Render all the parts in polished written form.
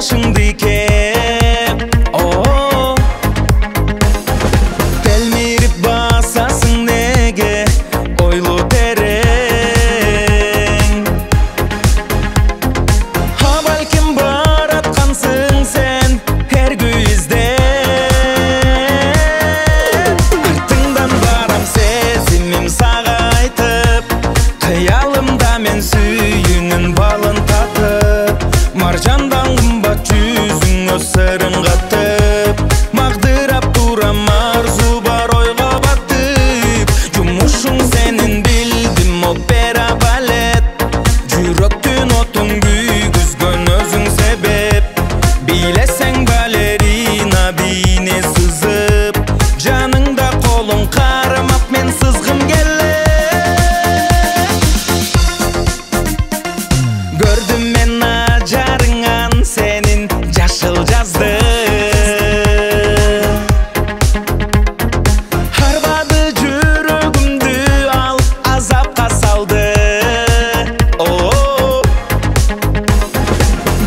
башыңды кеп, телмирип басасың неге ойлу терең. А балким бараткансың сен эр күйүзден. Артыңдан барам сезимим сага айтып, кыялымда мен сүйүүнүн балын татып. Маржандан кымбат жүзүңө сырын катып, магдырап турам арзу бар ойго батып. Жумушуң сенин билдим опера балет, жүрөктүн отун күйгүзгөн өзүң себеп. Билесең балерина бийне сызып, жаныңда колуң кармап мен сызгым келет. Көрдүм мен ажарыңан сенин жашыл жазды, арбады жүрөгүмдү ал азапка салды.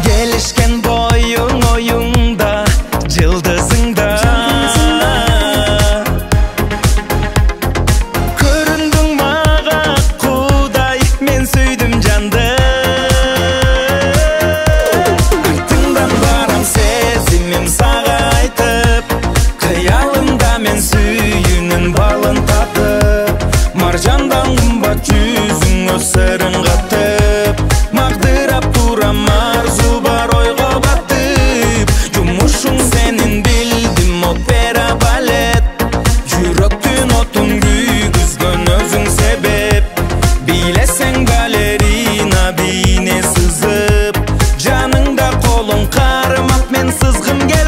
Келишкен боюң оюңда жылдызыңда, көрүндүң мага кудай, мен сүйдүм жанды. Артыңдан барам сезимим сага айтып, кыялымда мен сүйүүнүн балын татып. Маржандан кымбат жүзүңө сырын катып, магдырап турам арзу бар ойго батып. Жумушуң сенин билдим опера балет, жүрөктүн отун күйгүзгөн өзүң себеп. Билесең балерина бийне сызып, жаныңда колуң кармап мен сызгым келет.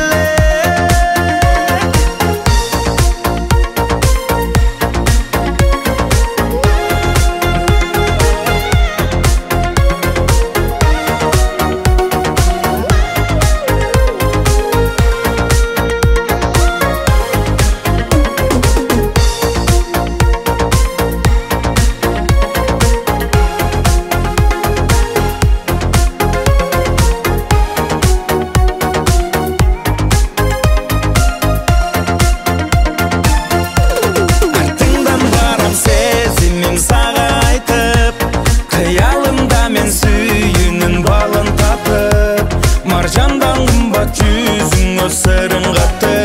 Артыңдан барам сезимим сага айтып, кыялымда мен сүйүүнүн балын татып. Маржандан кымбат жүзүңө сырын катып.